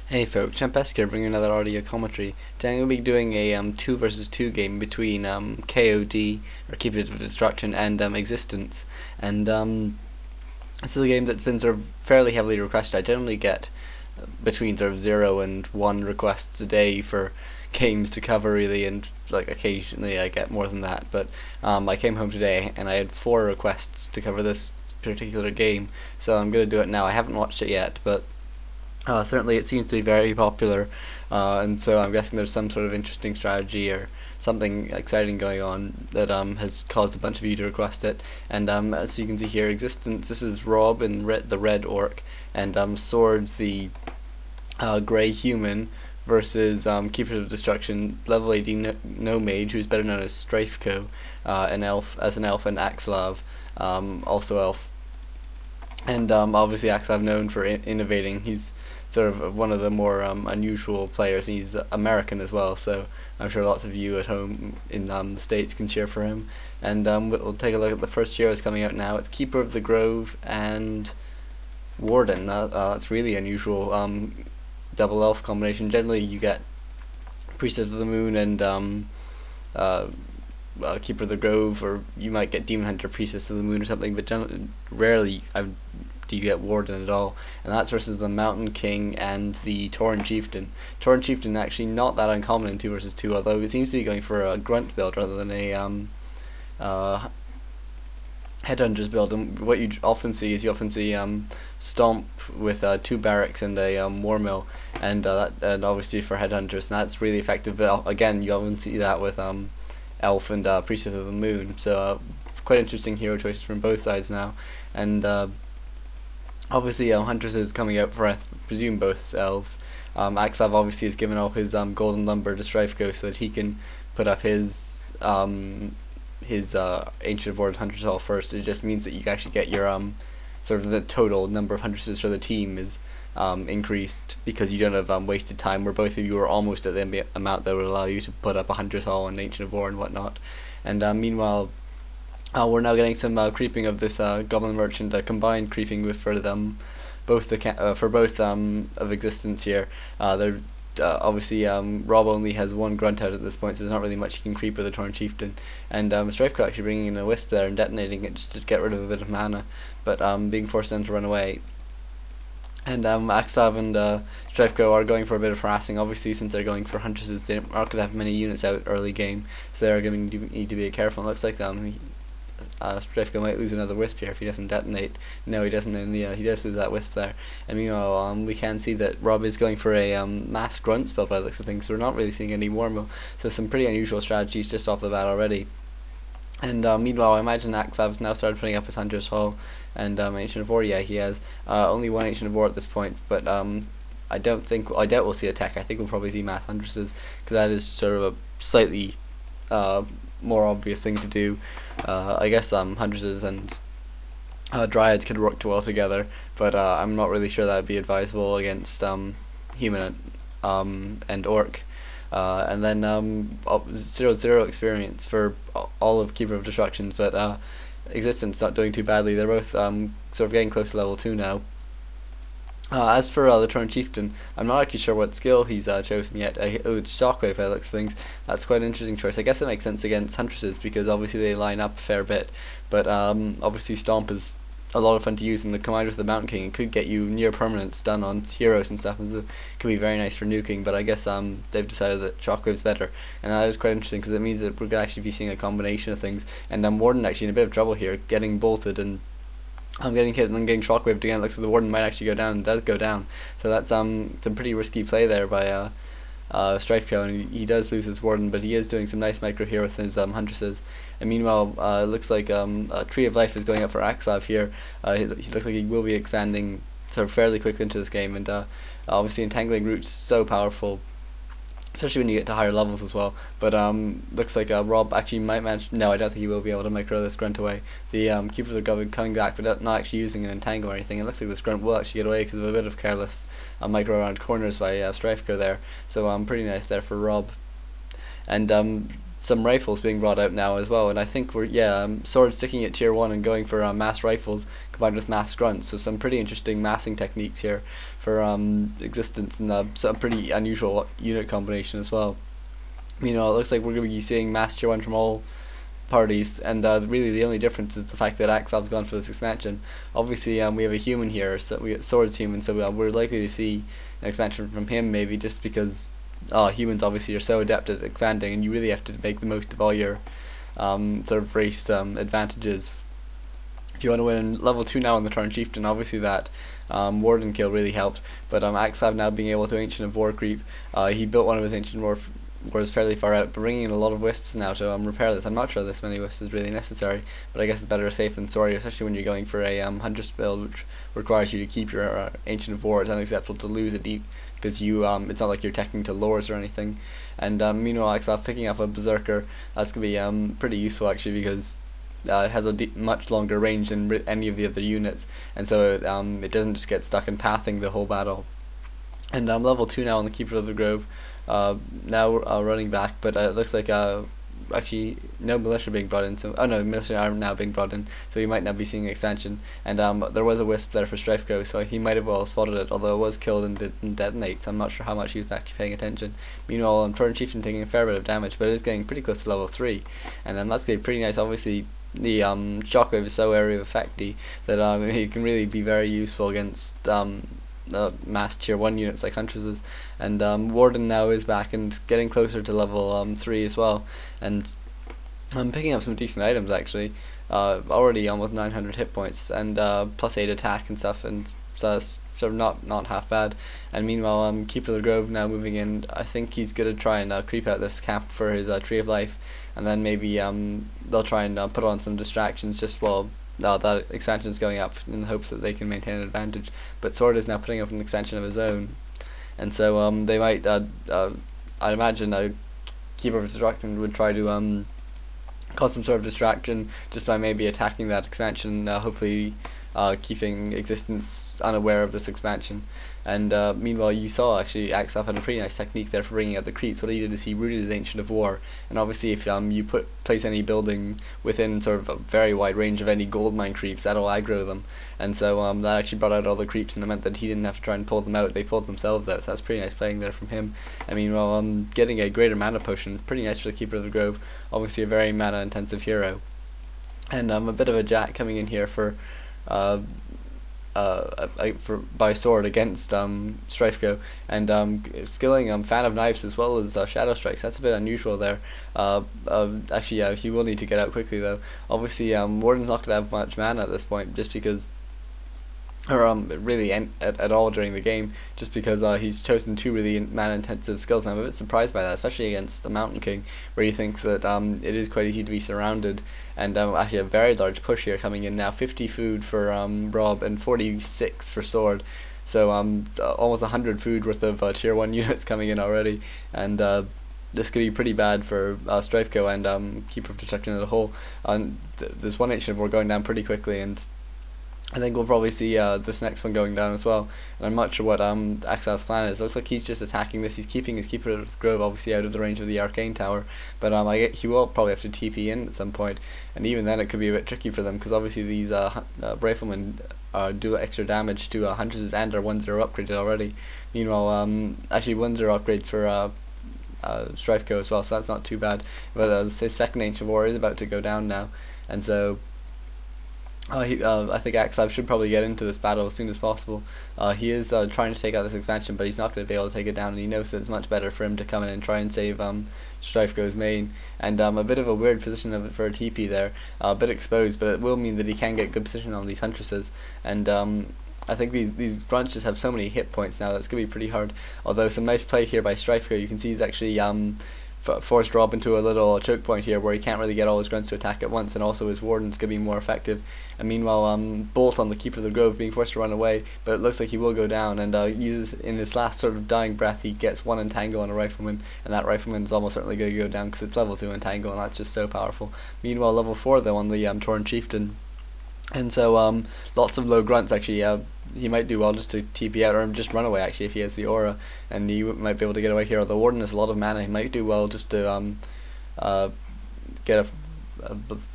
Hey folks, Champesk here bringing another audio commentary. Today I'm going to be doing a 2 versus 2 game between KoD, or Keepers of Destruction, and x6tence. And this is a game that's been sort of fairly heavily requested. I generally get between sort of 0 and 1 requests a day for games to cover really, and like occasionally I get more than that. But I came home today and I had 4 requests to cover this particular game, so I'm going to do it now. I haven't watched it yet, but certainly it seems to be very popular, and so I'm guessing there's some sort of interesting strategy or something exciting going on that has caused a bunch of you to request it. And as you can see here, x6tence, this is Rob in the red orc, and Swords the grey human, versus Keepers of Destruction, level 80 no mage, who's better known as Strifeco, an elf, and Axslav, also elf. And obviously Axslav known for innovating. He's sort of one of the more unusual players. He's American as well, so I'm sure lots of you at home in the States can cheer for him. And we'll take a look at the first heroes coming out now. It's Keeper of the Grove and Warden. That's really unusual. Double elf combination. Generally you get Priestess of the Moon and Keeper of the Grove, or you might get Demon Hunter, Priestess of the Moon or something, but rarely do you get Warden at all. And that's versus the Mountain King and the Tauren Chieftain. Tauren Chieftain actually not that uncommon in 2 versus 2, although it seems to be going for a grunt build rather than a headhunters build. And what you often see is Stomp with 2 barracks and a war mill, and obviously for headhunters, and that's really effective. But again, you often see that with Elf and Priestess of the Moon. So quite interesting hero choices from both sides now. And obviously Huntress is coming out for, I presume, both elves. Axslav obviously has given all his golden lumber to Strifeco so that he can put up his Ancient of Warden Huntress Hall first. It just means that you actually get your sort of the total number of Huntresses for the team is increased, because you don't have wasted time where both of you are almost at the amount that would allow you to put up a Huntress Hall and Ancient of War and whatnot. And meanwhile, we're now getting some creeping of this Goblin Merchant, combined creeping for them, both of x6tence here. They're obviously Rob only has 1 grunt out at this point, so there's not really much he can creep with the Tauren Chieftain. And Strifeco actually bringing in a wisp there and detonating it just to get rid of a bit of mana, but being forced them to run away. And Axslav and Strifeco are going for a bit of harassing, obviously, since they're going for Huntresses. They aren't going to have many units out early game, so they're going to need to be careful. It looks like Strifeco might lose another wisp here if he doesn't detonate. No, he doesn't, and he does lose that wisp there. And meanwhile, we can see that Rob is going for a mass grunt spell by the looks of things, so we're not really seeing any warmo. So some pretty unusual strategies just off the bat already. And meanwhile, I imagine Axslav's now started putting up his Hunter's Hall and Ancient of War. Yeah, he has only 1 Ancient of War at this point, but I doubt we'll see a tech. I think we'll probably see mass Huntresses, because that is sort of a slightly more obvious thing to do. I guess Huntresses and Dryads could work well together, but I'm not really sure that would be advisable against human and orc. And then 0-0 experience for all of Keeper of Destructions, but x6tence not doing too badly. They're both sort of getting close to level 2 now. As for the Tauren Chieftain, I'm not actually sure what skill he's chosen yet. Oh, it's Shockwave by the looks of things. That's quite an interesting choice. I guess it makes sense against Huntresses, because obviously they line up a fair bit, but obviously Stomp is a lot of fun to use, and the combined with the Mountain King, it could get you near permanent stun on heroes and stuff, and so it could be very nice for nuking. But I guess they've decided that Shockwave's better, and that is quite interesting, because it means that we're going to actually be seeing a combination of things. And Warden actually in a bit of trouble here, getting bolted and getting hit and then getting shockwaved again. Looks like the Warden might actually go down, and does go down. So that's some pretty risky play there by Strifeco, and he does lose his Warden, but he is doing some nice micro here with his Huntresses. And meanwhile, it looks like a Tree of Life is going up for Axslav here. He looks like he will be expanding sort of fairly quickly into this game, and obviously Entangling Roots so powerful, especially when you get to higher levels as well. But looks like Rob actually might manage. No, I don't think he will be able to micro this grunt away. The Keepers of the coming back, but not actually using an entangle or anything. It looks like this grunt will actually get away because of a bit of careless micro around corners by Strifeco there. So pretty nice there for Rob. And some rifles being brought out now as well, and I think we're Sword sticking at tier 1 and going for mass rifles combined with mass grunts. So some pretty interesting massing techniques here for existence, and so a pretty unusual unit combination as well. You know, it looks like we're going to be seeing mass tier 1 from all parties, and really the only difference is the fact that Axslav's gone for this expansion. Obviously we have a human here, so we have Swords human, so we're likely to see an expansion from him, maybe just because humans obviously are so adept at expanding, and you really have to make the most of all your sort of race advantages if you want to win. Level 2 now on the Tauren Chieftain, obviously that Warden kill really helped, but Axslav now being able to Ancient of War creep, he built one of his Ancient War was fairly far out, but bringing in a lot of wisps now to repair this. I'm not sure this many wisps is really necessary, but I guess it's better safe than sorry, especially when you're going for a Huntress build, which requires you to keep your Ancient of War. It's unacceptable to lose it deep, because you it's not like you're teching to lures or anything. And meanwhile, Axslav picking up a Berserker, that's going to be pretty useful actually, because it has a much longer range than any of the other units, and so it doesn't just get stuck in pathing the whole battle. And level 2 now on the Keeper of the Grove, now running back, but it looks like actually no militia being brought in, so no, militia are now being brought in, so you might now be seeing expansion. And there was a wisp there for Strifeco, so he might have well spotted it, although it was killed and didn't detonate, so I'm not sure how much he was actually paying attention. Meanwhile, Tauren Chieftain taking a fair bit of damage, but it is getting pretty close to level 3, and that's going to be pretty nice. Obviously the shockwave is so area of effecty that it can really be very useful against mass tier 1 units like Huntresses. And Warden now is back and getting closer to level 3 as well, and I'm picking up some decent items actually, already almost 900 hit points, and plus 8 attack and stuff, and so that's sort of not half bad. And meanwhile Keeper of the Grove now moving in. I think he's going to try and creep out this camp for his Tree of Life, and then maybe they'll try and put on some distractions just while that expansion is going up, in the hopes that they can maintain an advantage. But Sword is now putting up an expansion of his own, and so they might, I'd imagine a Keeper of Destruction would try to cause some sort of distraction just by maybe attacking that expansion, hopefully keeping existence unaware of this expansion. And meanwhile, you saw actually Axslav had a pretty nice technique there for bringing out the creeps. What he did is he rooted his Ancient of War, and obviously if you place any building within sort of a very wide range of any gold mine creeps, that'll aggro them. And so that actually brought out all the creeps, and it meant that he didn't have to try and pull them out, they pulled themselves out, so that's pretty nice playing there from him. I mean, well, getting a greater mana potion, pretty nice for the Keeper of the Grove, obviously a very mana intensive hero. And a bit of a jack coming in here for by Sword against Strifeco, and skilling Fan of Knives as well as Shadow Strikes. That's a bit unusual there. Actually, he will need to get out quickly though. Obviously, Warden's not going to have much mana at this point, just because, or really at all during the game, just because he's chosen 2 really mana intensive skills. And I'm a bit surprised by that, especially against the Mountain King, where you think that it is quite easy to be surrounded. And actually a very large push here coming in now, 50 food for Rob and 46 for Sword, so almost 100 food worth of tier 1 units coming in already. And this could be pretty bad for Strifeco and Keeper of Destruction as a whole. This one Ancient of War going down pretty quickly, and I think we'll probably see this next one going down as well. And I'm not sure what Axslav's plan is. It looks like he's just attacking this. He's keeping his Keeper of the Grove obviously out of the range of the Arcane Tower, but he will probably have to TP in at some point, and even then it could be a bit tricky for them, because obviously these Riflemen do extra damage to Huntresses and are 1-0 upgraded already. Meanwhile, actually 1-0 upgrades for Strifeco as well, so that's not too bad. But his second Ancient War is about to go down now, and so I think Axslav should probably get into this battle as soon as possible. He is trying to take out this expansion, but he's not going to be able to take it down, and he knows that it's much better for him to come in and try and save Strifeco's main. And a bit of a weird position of it for a TP there, a bit exposed, but it will mean that he can get good position on these Huntresses. And I think these grunts just have so many hit points now that it's going to be pretty hard. Although some nice play here by Strifeco, you can see he's actually forced Rob into a little choke point here where he can't really get all his grunts to attack at once, and also his Warden's going to be more effective. And meanwhile Bolt on the Keeper of the Grove being forced to run away, but it looks like he will go down, and uses, in his last sort of dying breath, he gets 1 entangle on a Rifleman, and that Rifleman is almost certainly going to go down because it's level 2 entangle, and that's just so powerful. Meanwhile level 4 though on the Tauren Chieftain, and so lots of low grunts actually. He might do well just to TP out, or just run away actually if he has the aura, and he might be able to get away here. Although Warden has a lot of mana, he might do well just to get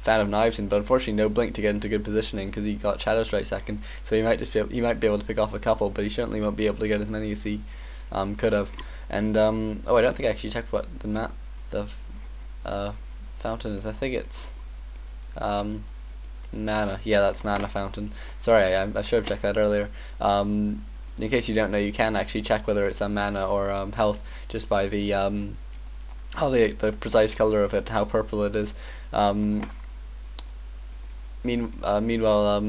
fan of knives in, but unfortunately no blink to get into good positioning because he got Shadow Strike second. So he might be able to pick off a couple, but he certainly won't be able to get as many as he could have. And oh, I don't think I actually checked what the fountain is. I think it's mana. Yeah, that's mana fountain. Sorry, I should have checked that earlier. In case you don't know, you can actually check whether it's mana or health just by the the precise color of it, how purple it is. Meanwhile,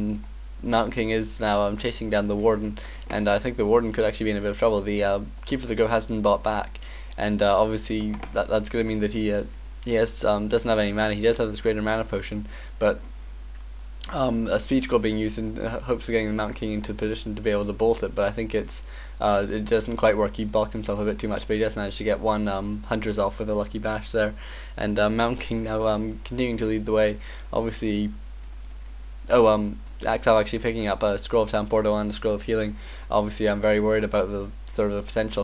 Mountain King is now chasing down the Warden, and I think the Warden could actually be in a bit of trouble. The Keeper of the Grove has been bought back, and obviously that's going to mean that he doesn't have any mana. He does have this greater mana potion, but a speed scroll being used in hopes of getting the Mountain King into position to be able to bolt it, but I think it doesn't quite work. He blocked himself a bit too much, but he just managed to get one Hunter's off with a lucky bash there, and Mountain King now continuing to lead the way. Obviously, Axslav actually picking up a Scroll of Town Portal and a Scroll of Healing. Obviously, I'm very worried about the potential